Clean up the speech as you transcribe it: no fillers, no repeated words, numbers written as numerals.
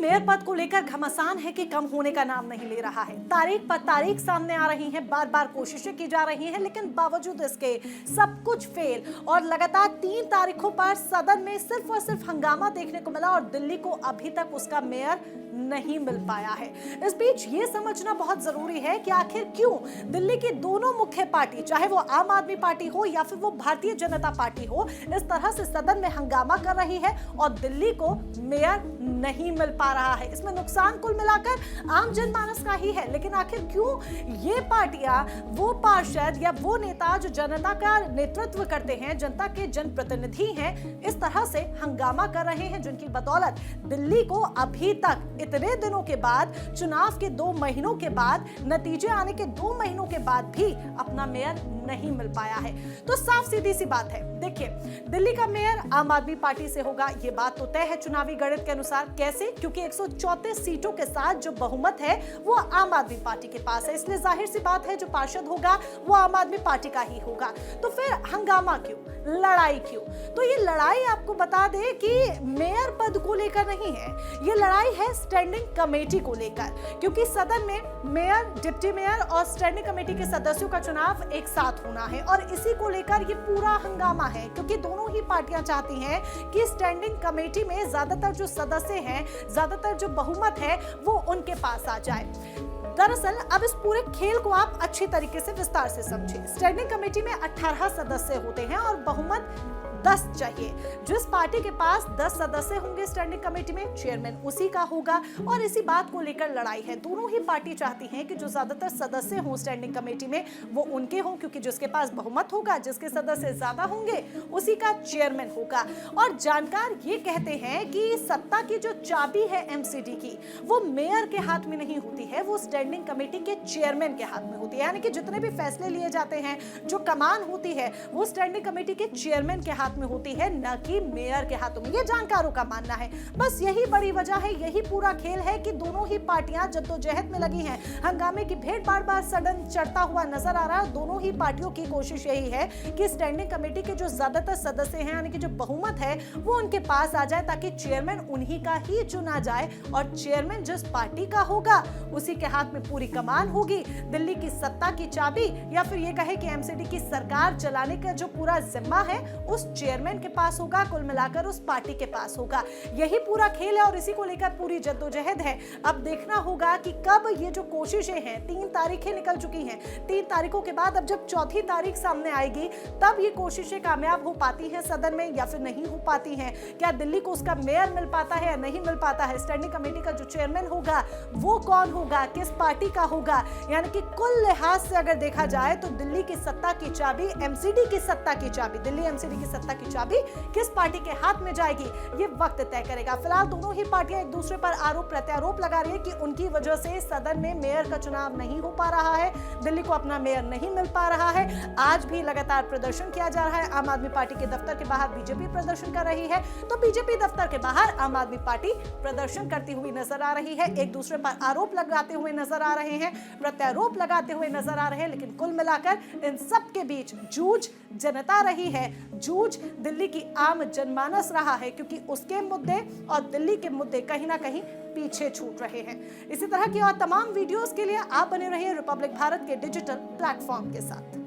Mayor पद को लेकर घमासान है कि कम होने का नाम नहीं ले रहा है। तारीख पर तारीख सामने आ रही हैं, बार बार कोशिशें की जा रही हैं, लेकिन बावजूद इसके सब कुछ फेल और लगातार 3 तारीखों पर सदन में सिर्फ और सिर्फ हंगामा देखने को मिला और दिल्ली को अभी तक उसका मेयर नहीं मिल पाया है। इस बीच ये समझना बहुत जरूरी है कि आखिर क्यों दिल्ली की दोनों मुख्य पार्टी, चाहे वो आम आदमी पार्टी हो या फिर वो भारतीय जनता पार्टी हो, इस तरह से सदन में हंगामा कर रही है और दिल्ली को मेयर नहीं मिल पा रहा है। इसमें नुकसान कुल मिलाकर आम जनमानस का ही है, लेकिन आखिर क्यों ये पार्टियां, वो पार्षद या वो नेता जो जनता का नेतृत्व करते हैं, जनता के जनप्रतिनिधि हैं, इस तरह से हंगामा कर रहे हैं, जिनकी बदौलत दिल्ली को अभी तक इतने दिनों के बाद, चुनाव के 2 महीनों के बाद, नतीजे आने के 2 महीनों के बाद भी अपना मेयर नहीं मिल पाया है। तो साफ सीधी सी बात है, देखिए दिल्ली का मेयर आम आदमी पार्टी से होगा, ये बात तो तय है चुनावी गणित के अनुसार। कैसे? क्योंकि 134 सीटों के साथ जो बहुमत है वो आम आदमी पार्टी के पास है, इसलिए जाहिर सी बात है जो पार्षद होगा वो आम आदमी पार्टी का ही होगा। तो फिर हंगामा क्यों, लड़ाई क्यों? तो ये लड़ाई आपको बता दे कि मेयर पद को लेकर नहीं है, ये लड़ाई है स्टैंडिंग कमेटी को लेकर, क्योंकि सदन में मेयर, डिप्टी मेयर और स्टैंडिंग कमेटी के सदस्यों का चुनाव एक साथ होना है और इसी को लेकर ये पूरा हंगामा है, क्योंकि दोनों ही पार्टियां चाहती हैं कि स्टैंडिंग कमेटी में ज्यादातर जो सदस्य हैं, ज्यादातर जो बहुमत है वो उनके पास आ जाए। दरअसल अब इस पूरे खेल को आप अच्छी तरीके से विस्तार से समझें। स्टैंडिंग कमेटी में 18 सदस्य होते हैं और बहुमत 10 चाहिए। जिस पार्टी के पास 10 सदस्य होंगे स्टैंडिंग कमेटी में, चेयरमैन उसी का होगा और इसी बात को लेकर लड़ाई है। दोनों ही पार्टी चाहती हैं कि जो ज्यादातर सदस्य हों स्टैंडिंग कमेटी में वो उनके हों, क्योंकि जिसके पास बहुमत होगा, जिसके सदस्य ज्यादा होंगे, उसी का चेयरमैन होगा। और जानकार ये कहते हैं कि सत्ता की जो चाबी है एमसीडी की, वो मेयर के हाथ में नहीं होती है, वो स्टैंडिंग कमेटी के चेयरमैन के हाथ में होती है। यानी कि जितने भी फैसले लिए जाते हैं, जो कमान होती है, वो स्टैंडिंग कमेटी के चेयरमैन के हाथ में होती है, न कि मेयर के हाथों में। ये जानकारों का मानना है। बस यही बड़ी वजह है, यही पूरा खेल है कि दोनों ही पार्टियां जद्दोजहद में लगी हैं। हंगामे की भेंट बार बार सदन चढ़ता हुआ नजर आ रहा है। दोनों ही पार्टियों की कोशिश यही है कि स्टैंडिंग कमेटी के जो ज्यादातर सदस्य हैं, यानी कि जो बहुमत है, वो उनके पास आ जाए ताकि चेयरमैन उन्हीं का ही चुना जाए और चेयरमैन जिस पार्टी का होगा उसी के हाथ में पूरी कमान होगी। दिल्ली की सत्ता की चाबी या फिर ये कहे कि एमसीडी की सरकार चलाने का जो पूरा जिम्मा है उस चेयरमैन के पास होगा, कुल मिलाकर उस पार्टी के पास होगा। यही पूरा खेल है और इसी को लेकर पूरी जद्दोजहद है। अब देखना होगा कि कब ये जो कोशिशें हैं, 3 तारीखें निकल चुकी हैं, 3 तारीखों के बाद अब जब 4थी तारीख सामने आएगी तब ये कोशिशें कामयाब हो पाती हैं सदन में या फिर नहीं हो पाती हैं। क्या दिल्ली को उसका मेयर मिल पाता है या नहीं मिल पाता है? स्टैंडिंग कमेटी का जो चेयरमैन होगा वो कौन होगा, किस पार्टी का होगा? यानी कि कुल लिहाज से अगर देखा जाए तो दिल्ली की सत्ता की चाबी, एमसीडी की सत्ता की चाबी, दिल्ली एमसीडी की सत्ता की चाबी किस पार्टी के हाथ में जाएगी, ये वक्त तय करेगा। फिलहाल दोनों ही पार्टियां एक दूसरे पर आरोप प्रत्यारोप लगा रही है कि उनकी वजह से सदन में मेयर का चुनाव नहीं हो पा रहा है, दिल्ली को अपना मेयर नहीं मिल पा रहा है। आज भी लगातार प्रदर्शन किया जा रहा है। आम आदमी पार्टी के दफ्तर के बाहर बीजेपी प्रदर्शन कर रही है, तो बीजेपी दफ्तर के बाहर आम आदमी पार्टी प्रदर्शन करती हुई नजर आ रही है, एक दूसरे पर आरोप लगाते हुए नजर आ रहे हैं, प्रत्यारोप लगाते हुए नजर आ रहे हैं। लेकिन कुल मिलाकर इन सब के बीच जूझ जनता रही है, जूझ दिल्ली की आम जनमानस रहा है, क्योंकि उसके मुद्दे और दिल्ली के मुद्दे कहीं ना कहीं पीछे छूट रहे हैं। इसी तरह की और तमाम वीडियोस के लिए आप बने रहिए रिपब्लिक भारत के डिजिटल प्लेटफॉर्म के साथ।